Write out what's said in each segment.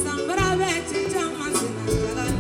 Sambra vete jamazina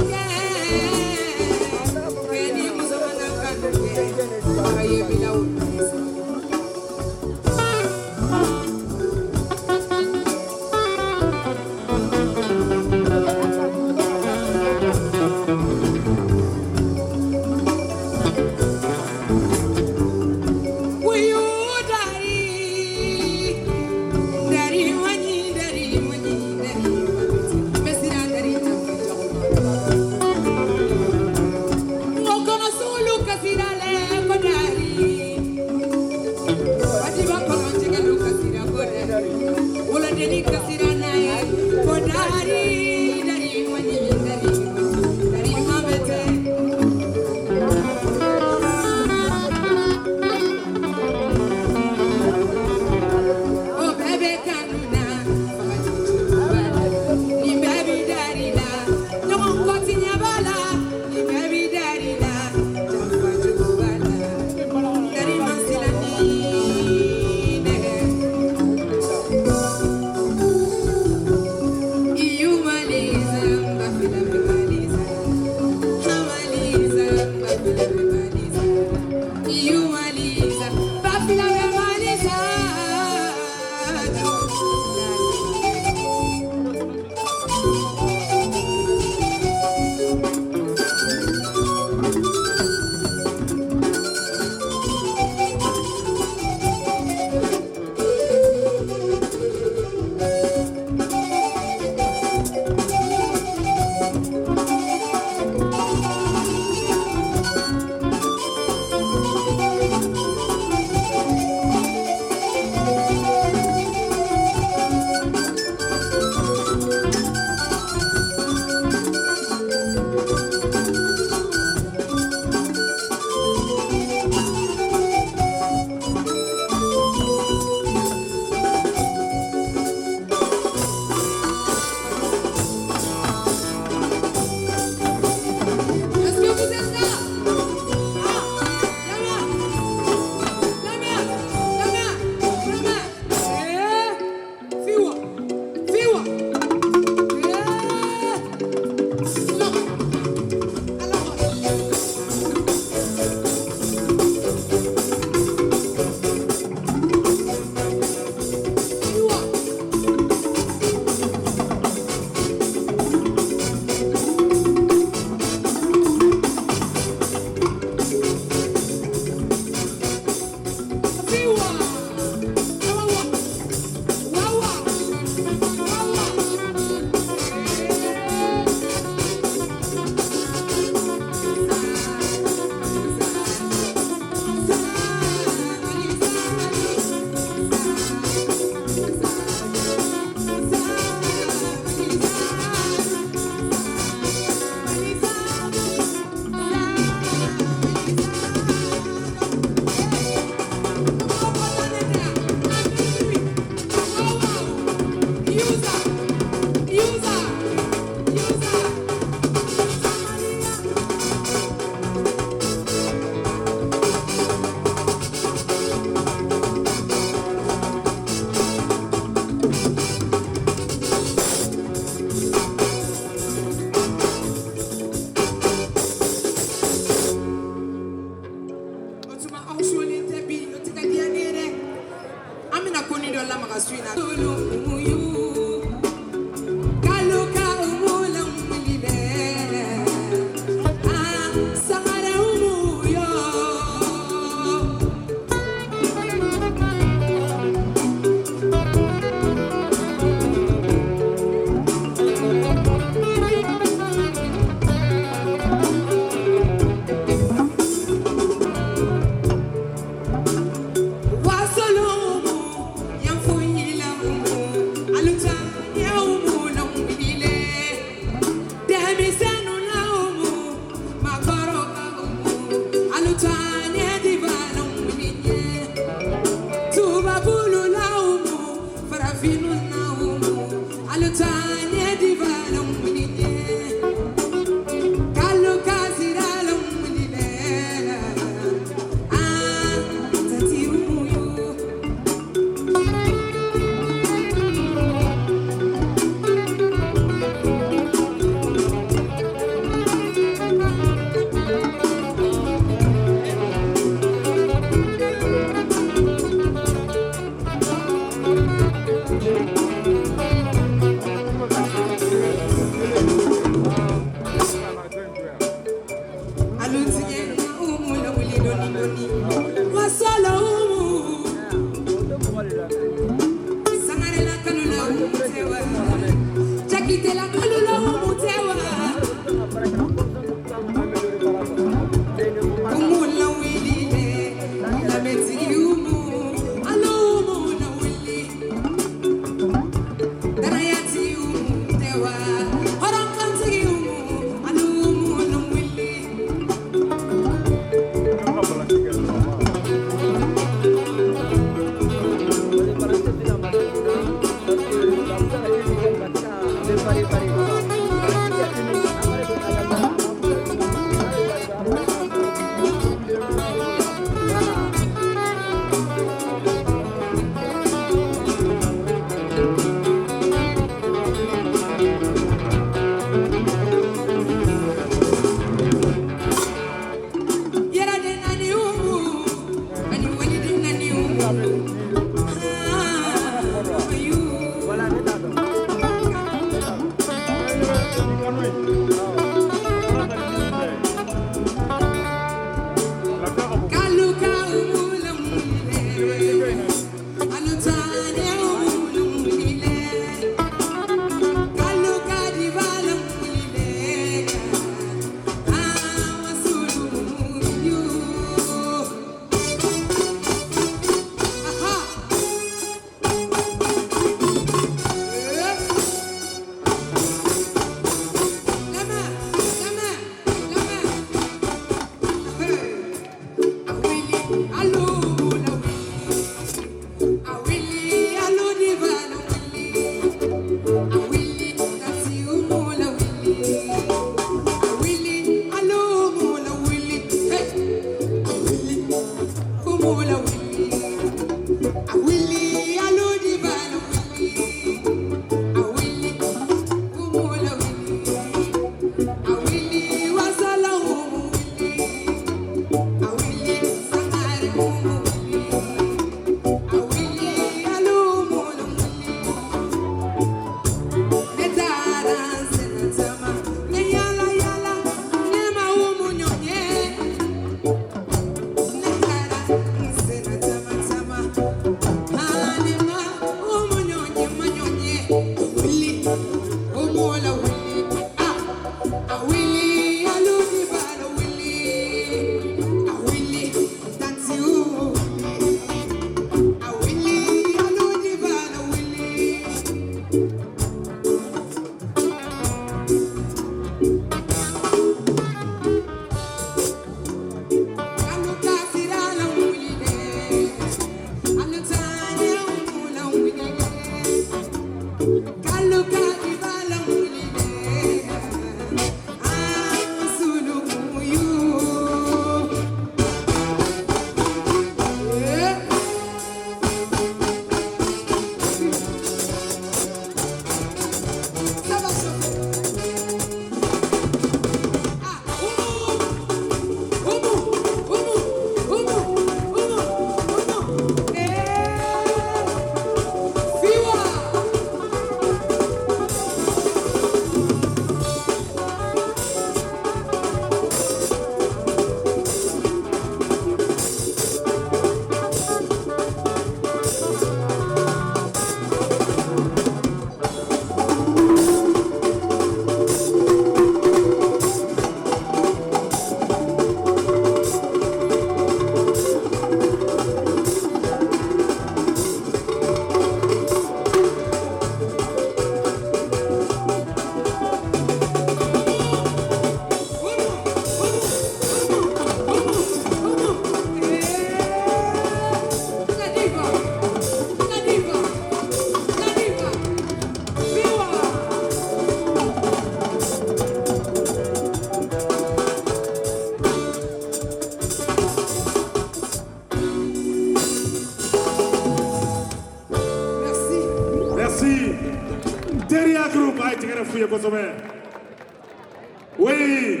Oui.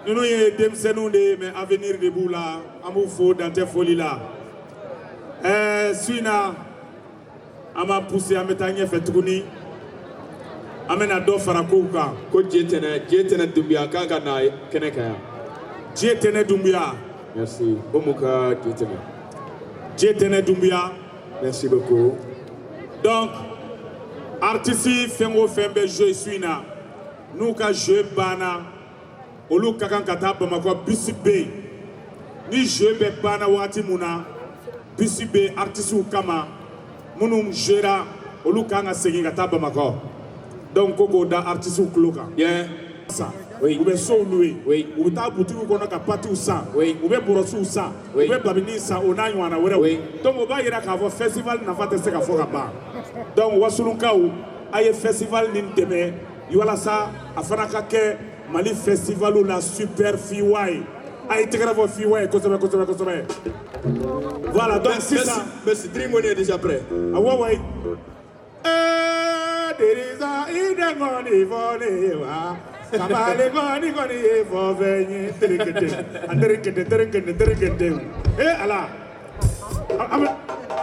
Nous sommes mais avenir de Boula, Amoufo dans tes folies là. Suina, Ama poussé à mettre fait tourner. Amena do farakouka. Ko jetene dumbia kanga na keneka. Jetene dumbia. Merci. Omuka jetene. Jetene dumbia. Merci beaucoup. Donc, artiste Fengo Fembe jeu Suina. Nous ka jeu bana. Olu kakan kata Bamako bisibe. Ni jeu be bana wati muna. Bisibe artiste ou kama. Munum jera. Olu kanga segi kata Bamako. Donc, Koko da artiste ou kloka. Bien. Ça. Oui. Ou bien so loué. Oui. Ou ta boutique ou qu'on a capati ou ça. Oui. Ou bien borosu ou ça. Oui. Ou bien babini ça ou na ywana wera. Oui. Donc, on va y aller à festival n'a pas testé qu'à faire là-bas. Donc, wasulunka ou aye festival n'inteme. Yola ça a fanaka ke Mali festival ou la super fiwai. Aye te grave fiwai kosome. Voilà donc c'est ça. Merci. Dream on est déjà prêt. Ah ouais. Derisa idengoni volewa. Kamale goni evo venye terikete. Allah.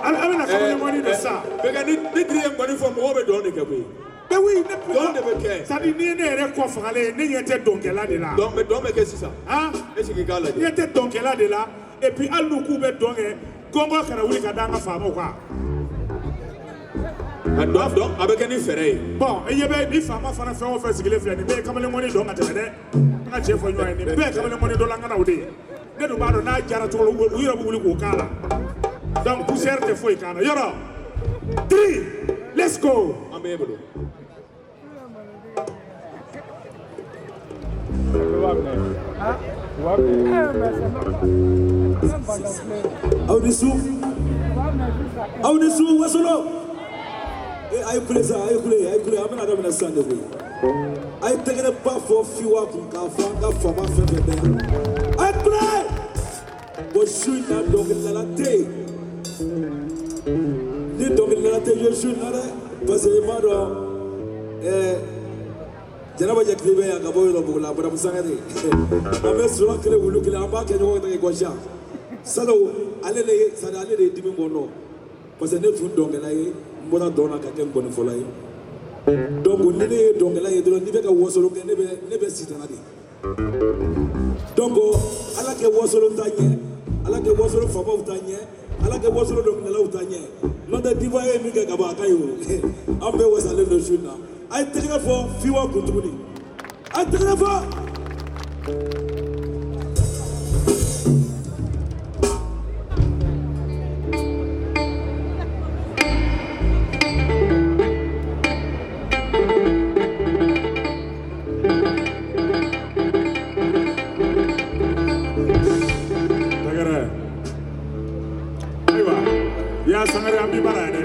Amena kamale moni de ça. Bega ni dream boni fo mo be don de kabe. Mais oui, don de be ça dit ni ne ko fangale ni yete donkela de là. Donc qu'est-ce que c'est ça? Hein? Est-ce que gala? Yete donkela de là et puis allu ku be donge gongo kana wuli ka danga famo quoi. Donc avec un ferré. Bon, et il y a des femmes qui font faire ce qu'il fait. Mais comme les monnaies d'ont atteint, on a déjà fait une année. Mais comme les monnaies de l'angana ou des. Ne nous parlons pas de Jarato ou Yoro ou Kala. Donc, poussière de fouille Kana. Yoro. 3, let's go. Amébolo. Audissou, Wasolo. Aïe, amena damina sande ko. Aïe, tegene pas for fiwa kun ka fanga fama fefebe. Aïe, play. Bo shuina dongel la te. Ni dongel la te je shuina re parce que maro janaba jaklibe ya gabo yo bugula bara musangade. Ame sura kele wulu kele amba ke nyo ke gosha. Salo alele sada alele dimi bono. Parce que ne fun dongel la ye mbona dona ka ken boni fola ye. Donc ni ne dongel la ye do ni be ka wosolo ke ne be sitana de. Donc ala ke wosolo tanye, ala ke wosolo fama utanye, ala ke wosolo dongel la utanye. Non de divoye mi ke gaba kayo. Ambe wasale no shuna. Ay tegena fo fiwa kutuni. Ay tegena fo Ya sangare ambi barane.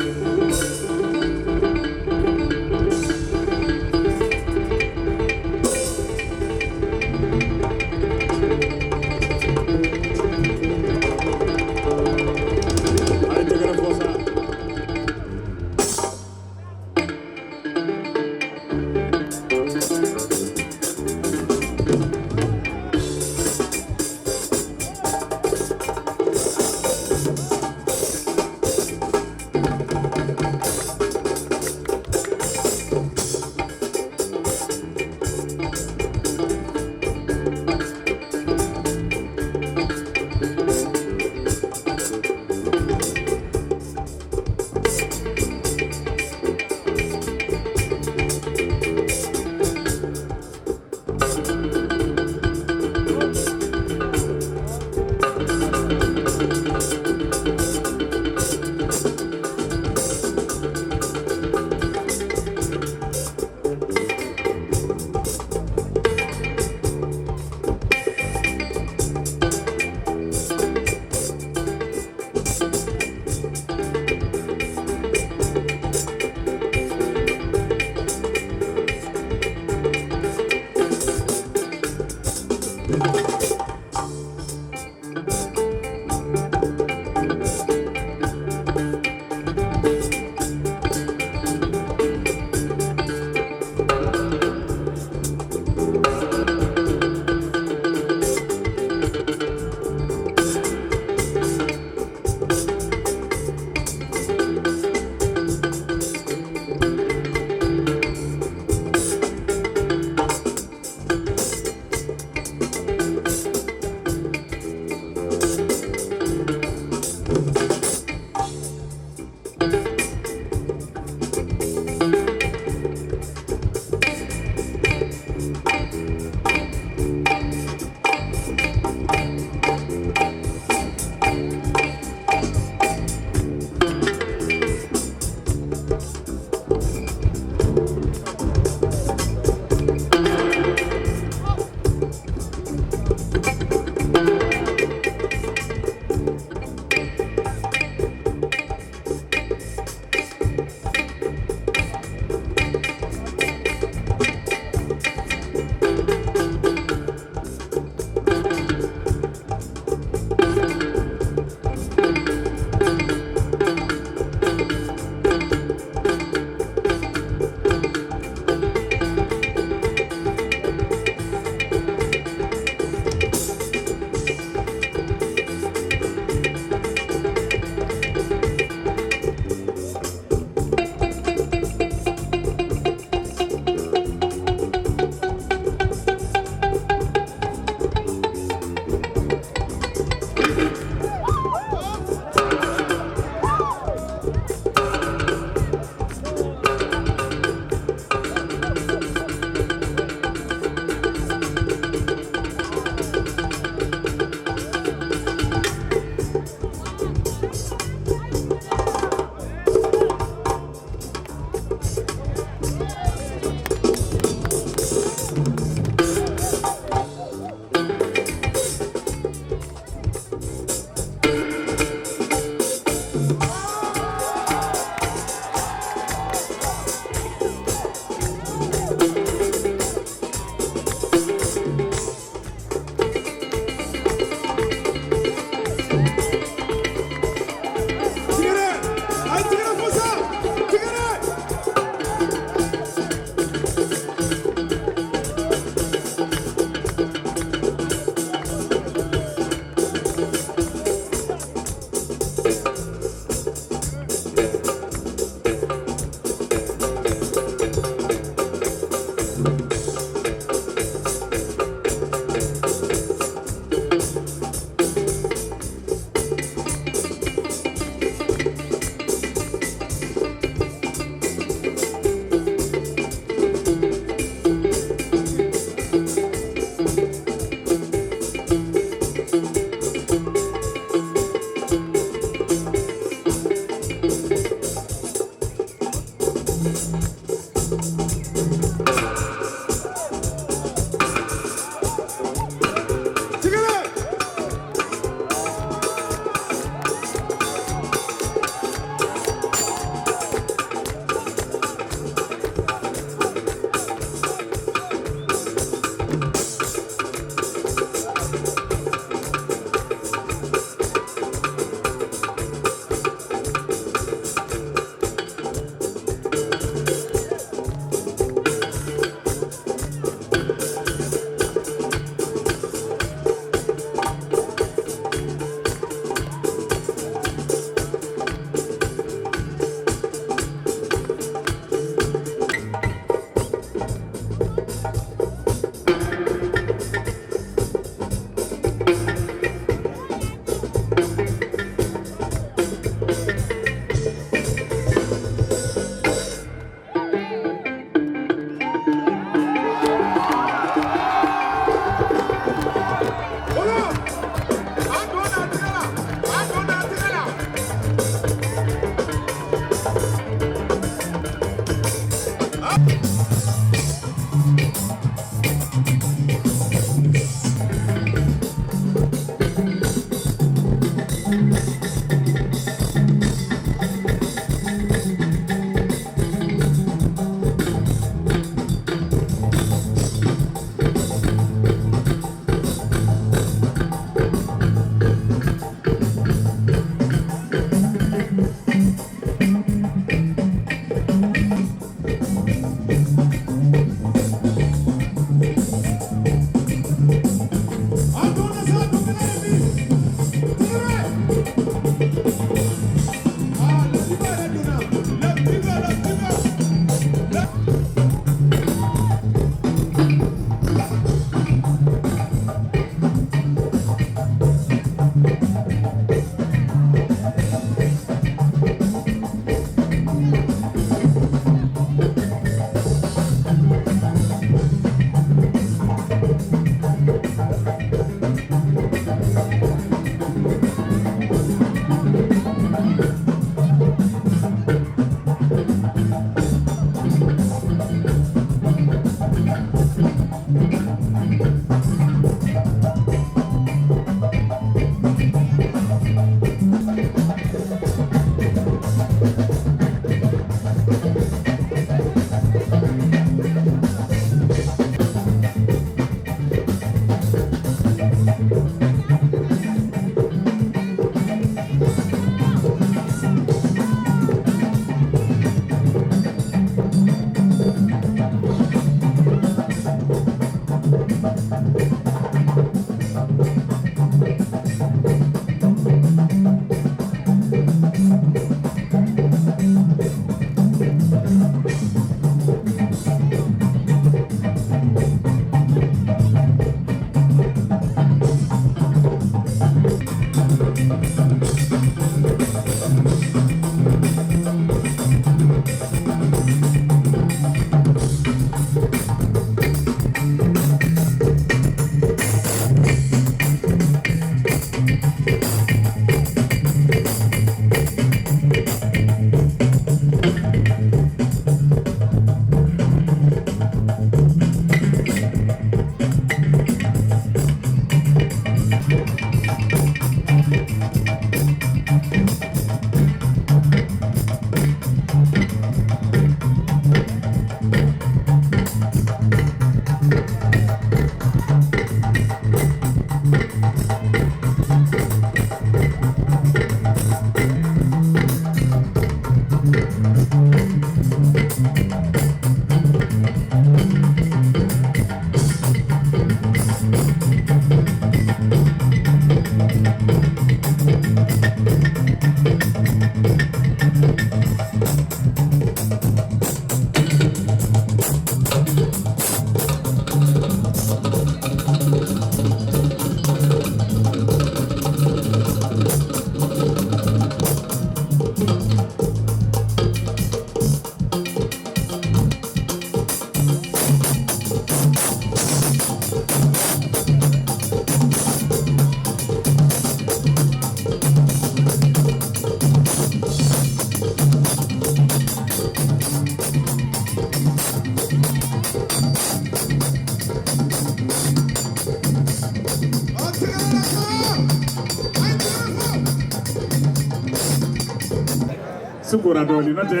sukora dɔɔni n'o tɛ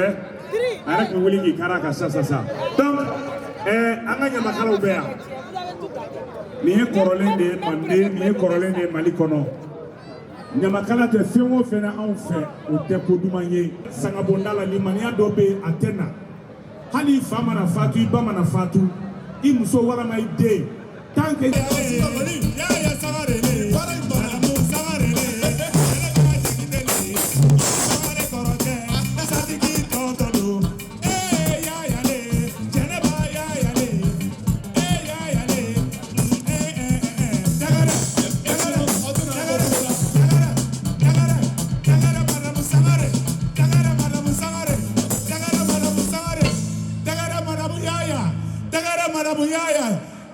a yɛrɛ tun bɛ wuli k'i kara ka sa donc an ka ɲamakalaw bɛ yan nin ye kɔrɔlen de ye Mande nin ye kɔrɔlen de ye Mali kɔnɔ ɲamakala tɛ fɛn o fɛn na anw fɛ o tɛ ko duman ye sangabonda la limaniya dɔ bɛ yen a tɛ na hali i fa mana fatu i ba mana fatu i muso walama i den tant que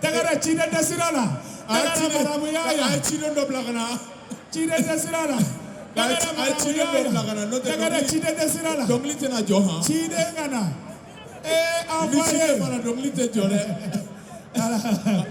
Tagara Chine desirala. Tagara Chine do blagana. Chine desirala. Tagara Chine desirala. Donglite na joha. Chine ngana. Envoyé. Donglite jole.